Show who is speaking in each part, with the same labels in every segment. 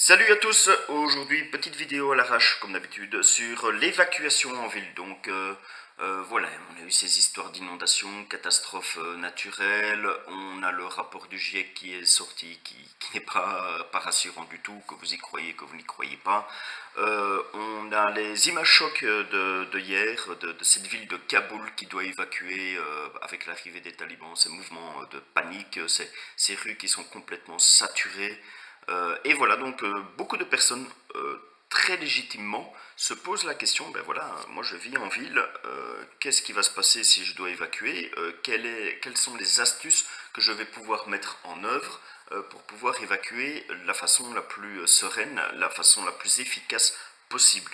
Speaker 1: Salut à tous, aujourd'hui petite vidéo à l'arrache comme d'habitude sur l'évacuation en ville. Voilà, on a eu ces histoires d'inondations, catastrophes naturelles, on a le rapport du GIEC qui est sorti, qui n'est pas rassurant du tout, que vous y croyez, que vous n'y croyez pas. On a les images chocs de hier, de cette ville de Kaboul qui doit évacuer avec l'arrivée des talibans, ces mouvements de panique, ces rues qui sont complètement saturées. Et voilà, beaucoup de personnes très légitimement se posent la question, ben voilà, moi je vis en ville, qu'est-ce qui va se passer si je dois évacuer, quelles sont les astuces que je vais pouvoir mettre en œuvre pour pouvoir évacuer de la façon la plus sereine, la façon la plus efficace possible.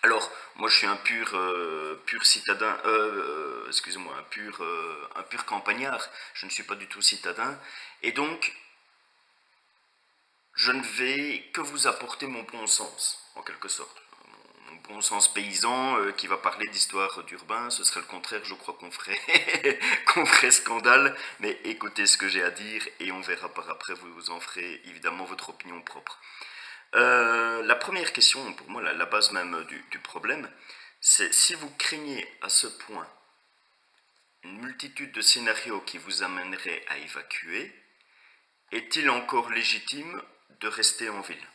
Speaker 1: Alors, moi je suis pur citadin, excusez-moi, un pur campagnard, je ne suis pas du tout citadin, et donc je ne vais que vous apporter mon bon sens, en quelque sorte. Mon bon sens paysan qui va parler d'histoire d'urbain, ce serait le contraire, je crois qu'on ferait, qu'on ferait scandale, mais écoutez ce que j'ai à dire et on verra par après, vous en ferez évidemment votre opinion propre. La première question, pour moi la base même du problème, c'est si vous craignez à ce point une multitude de scénarios qui vous amèneraient à évacuer, est-il encore légitime de rester en ville?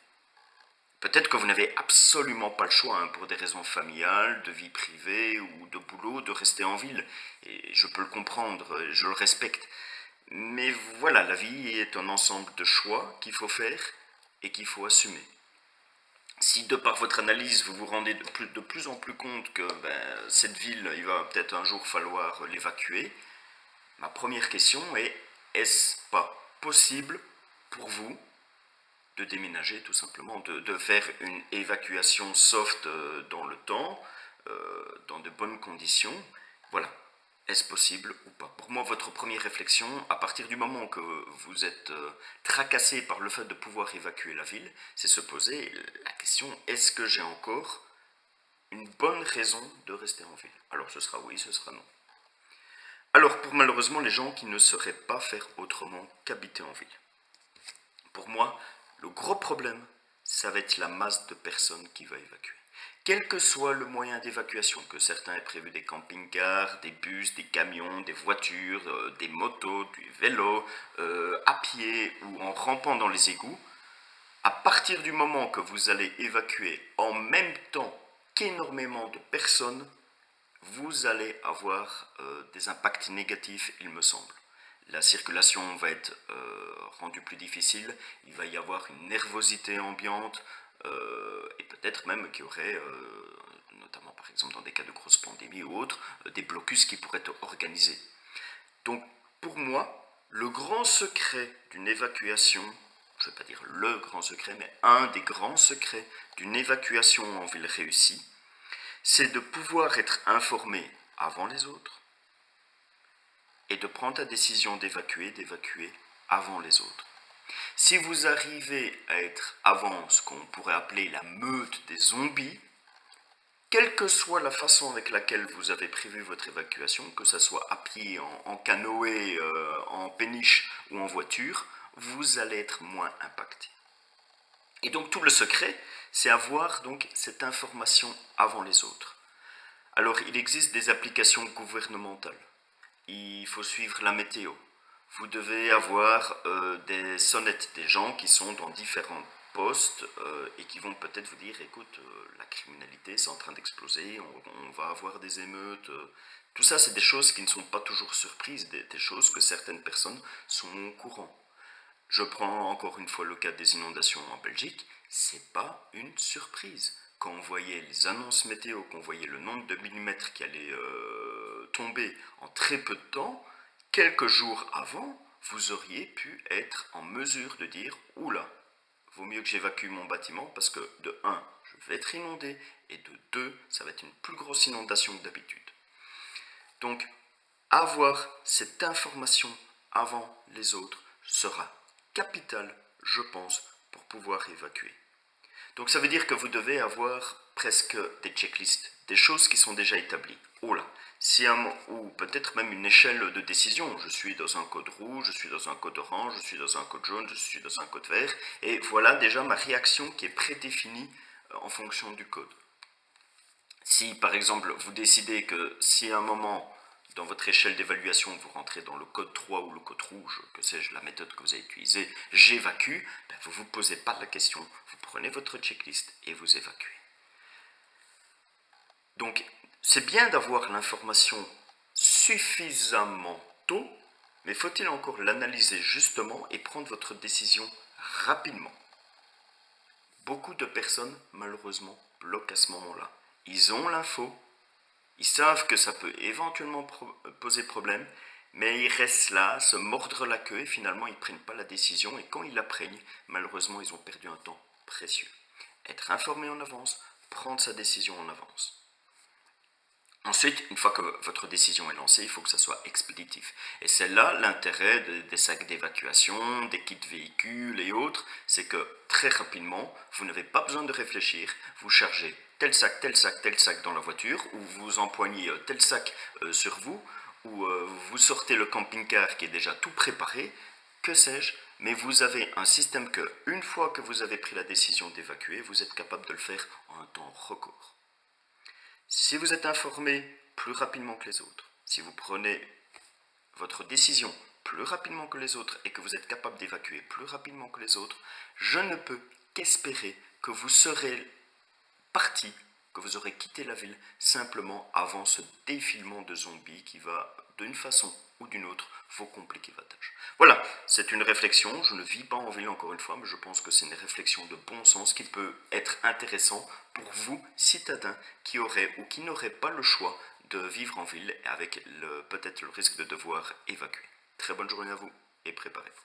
Speaker 1: Peut-être que vous n'avez absolument pas le choix, hein, pour des raisons familiales, de vie privée ou de boulot, de rester en ville. Et je peux le comprendre, je le respecte. Mais voilà, la vie est un ensemble de choix qu'il faut faire et qu'il faut assumer. Si de par votre analyse, vous vous rendez de plus en plus compte que cette ville, il va peut-être un jour falloir l'évacuer, ma première question est, est-ce pas possible pour vous de déménager tout simplement, de faire une évacuation soft dans le temps, dans de bonnes conditions? Voilà. Est-ce possible ou pas? Pour moi, votre première réflexion, à partir du moment que vous êtes tracassé par le fait de pouvoir évacuer la ville, c'est se poser la question, est-ce que j'ai encore une bonne raison de rester en ville? Alors ce sera oui, ce sera non. Alors pour malheureusement les gens qui ne sauraient pas faire autrement qu'habiter en ville. Pour moi, le gros problème, ça va être la masse de personnes qui va évacuer. Quel que soit le moyen d'évacuation, que certains aient prévu des camping-cars, des bus, des camions, des voitures, des motos, du vélo, à pied ou en rampant dans les égouts, à partir du moment que vous allez évacuer en même temps qu'énormément de personnes, vous allez avoir des impacts négatifs, il me semble. La circulation va être rendue plus difficile, il va y avoir une nervosité ambiante, et peut-être même qu'il y aurait, notamment par exemple dans des cas de grosses pandémies ou autres, des blocus qui pourraient être organisés. Donc pour moi, le grand secret d'une évacuation, je ne vais pas dire le grand secret, mais un des grands secrets d'une évacuation en ville réussie, c'est de pouvoir être informé avant les autres et de prendre la décision d'évacuer avant les autres. Si vous arrivez à être avant ce qu'on pourrait appeler la meute des zombies, quelle que soit la façon avec laquelle vous avez prévu votre évacuation, que ce soit à pied, en canoë, en péniche ou en voiture, vous allez être moins impacté. Et donc tout le secret, c'est avoir donc cette information avant les autres. Alors il existe des applications gouvernementales. Il faut suivre la météo. Vous devez avoir des sonnettes des gens qui sont dans différents postes et qui vont peut-être vous dire, écoute, la criminalité c'est en train d'exploser, on va avoir des émeutes. Tout ça, c'est des choses qui ne sont pas toujours surprises, des choses que certaines personnes sont au courant. Je prends encore une fois le cas des inondations en Belgique, c'est pas une surprise. Quand on voyait les annonces météo, qu'on voyait le nombre de millimètres qui allait tomber en très peu de temps, quelques jours avant, vous auriez pu être en mesure de dire oula, vaut mieux que j'évacue mon bâtiment parce que de 1, je vais être inondé et de 2, ça va être une plus grosse inondation que d'habitude. Donc, avoir cette information avant les autres sera capital, je pense, pour pouvoir évacuer. Donc ça veut dire que vous devez avoir presque des checklists, des choses qui sont déjà établies. Oh là, ou peut-être même une échelle de décision. Je suis dans un code rouge, je suis dans un code orange, je suis dans un code jaune, je suis dans un code vert, et voilà déjà ma réaction qui est prédéfinie en fonction du code. Si par exemple vous décidez que si à un moment dans votre échelle d'évaluation vous rentrez dans le code 3 ou le code rouge, que sais-je, la méthode que vous avez utilisée, j'évacue, ben vous ne vous posez pas la question, vous prenez votre checklist et vous évacuez. Donc c'est bien d'avoir l'information suffisamment tôt, mais faut-il encore l'analyser justement et prendre votre décision rapidement? Beaucoup de personnes malheureusement bloquent à ce moment-là. Ils ont l'info, ils savent que ça peut éventuellement poser problème, mais ils restent là, se mordre la queue et finalement ils ne prennent pas la décision et quand ils la prennent, malheureusement ils ont perdu un temps précieux. Être informé en avance, prendre sa décision en avance. Ensuite, une fois que votre décision est lancée, il faut que ça soit expéditif. Et c'est là l'intérêt des sacs d'évacuation, des kits véhicules et autres, c'est que très rapidement, vous n'avez pas besoin de réfléchir, vous chargez tel sac, tel sac, tel sac dans la voiture, ou vous empoignez tel sac sur vous, ou vous sortez le camping-car qui est déjà tout préparé, que sais-je, mais vous avez un système que, une fois que vous avez pris la décision d'évacuer, vous êtes capable de le faire en un temps record. Si vous êtes informé plus rapidement que les autres, si vous prenez votre décision plus rapidement que les autres et que vous êtes capable d'évacuer plus rapidement que les autres, je ne peux qu'espérer que vous serez parti, que vous aurez quitté la ville simplement avant ce défilement de zombies qui va, d'une façon ou d'une autre, vous compliquer votre tâche. Voilà, c'est une réflexion, je ne vis pas en ville encore une fois, mais je pense que c'est une réflexion de bon sens qui peut être intéressant pour vous, citadins, qui auraient ou qui n'auraient pas le choix de vivre en ville avec peut-être le risque de devoir évacuer. Très bonne journée à vous et préparez-vous.